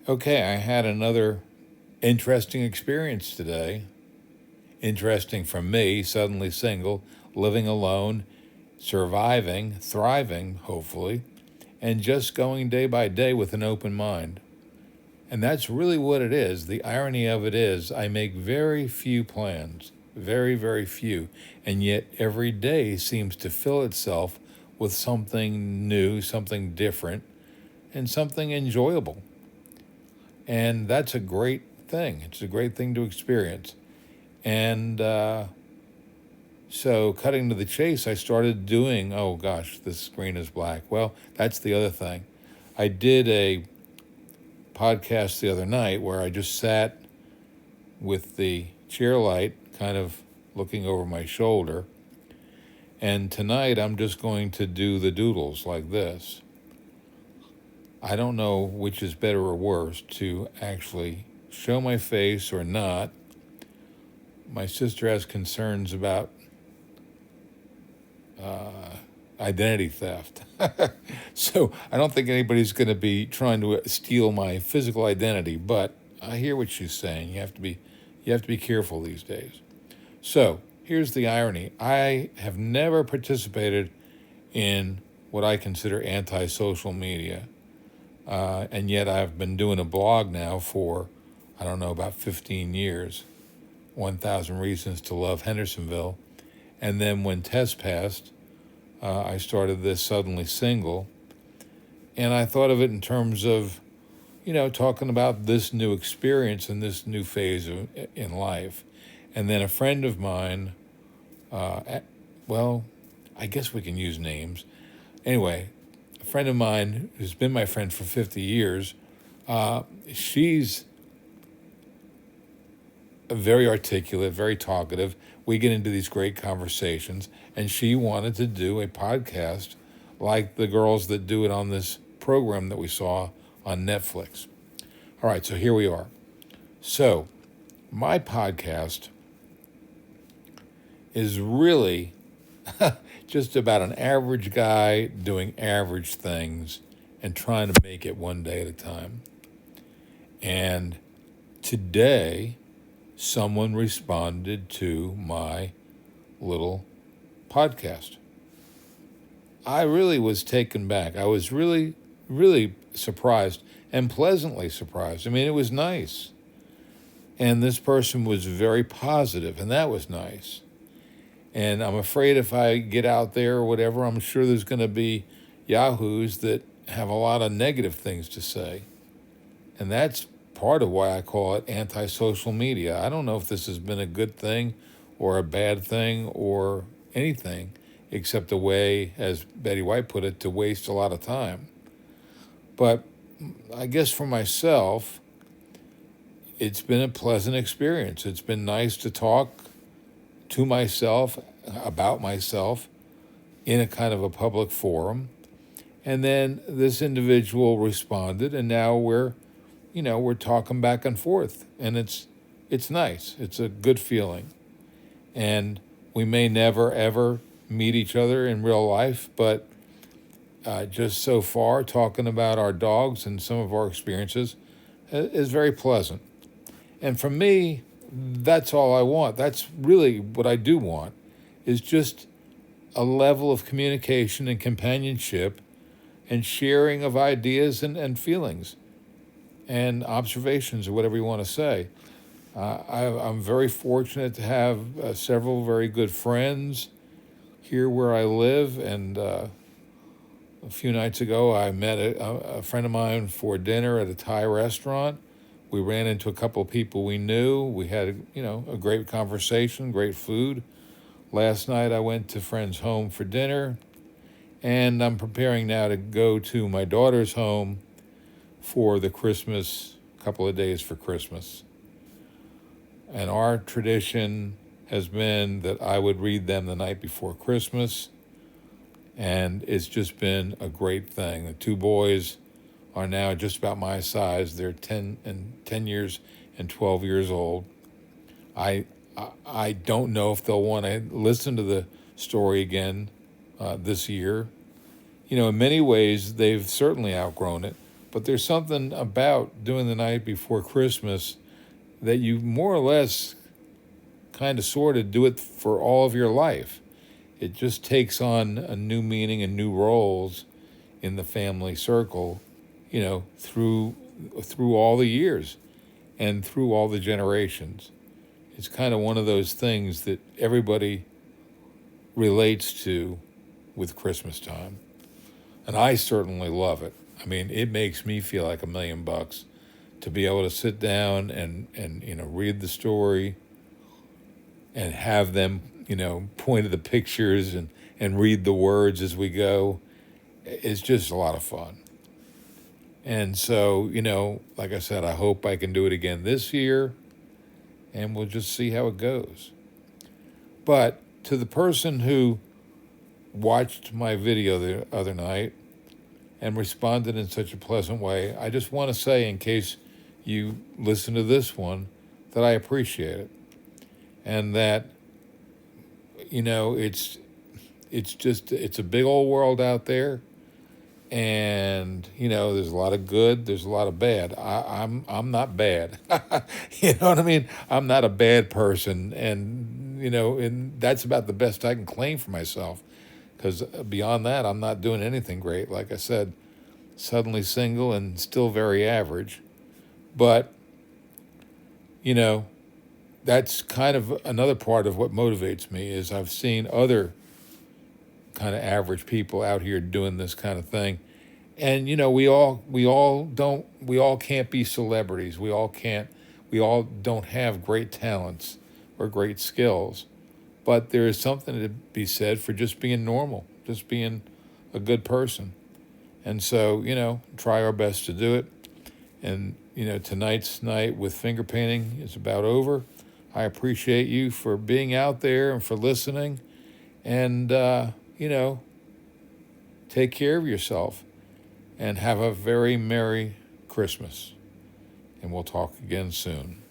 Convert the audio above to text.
Okay, I had another interesting experience today. Interesting for me, suddenly single, living alone, surviving, thriving, hopefully, and just going day by day with an open mind. And that's really what it is. The irony of it is, I make very few plans, very, very few, and yet every day seems to fill itself with something new, something different, and something enjoyable. And that's a great thing. It's a great thing to experience. And so, cutting to the chase, I started doing, oh gosh, this screen is black. Well, that's the other thing. I did a podcast the other night where I just sat with the chair light kind of looking over my shoulder. And tonight I'm just going to do the doodles like this. I don't know which is better or worse, to actually show my face or not. My sister has concerns about identity theft. So I don't think anybody's going to be trying to steal my physical identity, but I hear what she's saying. You have to be careful these days. So here's the irony. I have never participated in what I consider anti-social media. And yet I've been doing a blog now for, I don't know, about 15 years. 1,000 Reasons to Love Hendersonville. And then when Tess passed, I started this Suddenly Single. And I thought of it in terms of, talking about this new experience and this new phase in life. And then a friend of mine, well, I guess we can use names. Anyway, a friend of mine who's been my friend for 50 years, she's very articulate, very talkative. We get into these great conversations, and she wanted to do a podcast like the girls that do it on this program that we saw on Netflix. All right, so here we are. So, my podcast is really just about an average guy doing average things and trying to make it one day at a time. And today, someone responded to my little podcast. I really was taken back. I was really, really surprised and pleasantly surprised. I mean, it was nice. And this person was very positive, and that was nice. And I'm afraid if I get out there or whatever, I'm sure there's going to be yahoos that have a lot of negative things to say. And that's part of why I call it anti-social media. I don't know if this has been a good thing or a bad thing or anything, except a way, as Betty White put it, to waste a lot of time. But I guess for myself, it's been a pleasant experience. It's been nice to talk to myself, about myself, in a kind of a public forum. And then this individual responded, and now we're talking back and forth, and it's nice. It's a good feeling. And we may never, ever meet each other in real life, but just so far, talking about our dogs and some of our experiences is very pleasant. And for me, that's all I want. That's really what I do want, is just a level of communication and companionship and sharing of ideas and feelings and observations, or whatever you want to say. I'm very fortunate to have several very good friends here where I live, and a few nights ago I met a friend of mine for dinner at a Thai restaurant. We ran into a couple of people we knew. We had a great conversation, great food. Last night I went to friends' home for dinner, and I'm preparing now to go to my daughter's home for the Christmas, couple of days for Christmas. And our tradition has been that I would read them the night before Christmas, and it's just been a great thing. The two boys are now just about my size. They're 10 years and 12 years old. I don't know if they'll want to listen to the story again this year. In many ways, they've certainly outgrown it. But there's something about doing the night before Christmas that you more or less kind of sort of do it for all of your life. It just takes on a new meaning and new roles in the family circle, through all the years and through all the generations. It's kind of one of those things that everybody relates to with Christmas time. And I certainly love it. I mean, it makes me feel like $1,000,000 to be able to sit down and read the story and have them, point at the pictures and read the words as we go. It's just a lot of fun. And so, like I said, I hope I can do it again this year, and we'll just see how it goes. But to the person who watched my video the other night and responded in such a pleasant way, I just want to say, in case you listen to this one, that I appreciate it. And that, it's a big old world out there. And, there's a lot of good, there's a lot of bad. I'm not bad. You know what I mean? I'm not a bad person. And that's about the best I can claim for myself. Because beyond that, I'm not doing anything great. Like I said, suddenly single and still very average. But, that's kind of another part of what motivates me is I've seen other kind of average people out here doing this kind of thing. And, we all can't be celebrities. We all don't have great talents or great skills. But there is something to be said for just being normal, just being a good person. And so, try our best to do it. And, tonight's night with finger painting is about over. I appreciate you for being out there and for listening. And, take care of yourself and have a very Merry Christmas. And we'll talk again soon.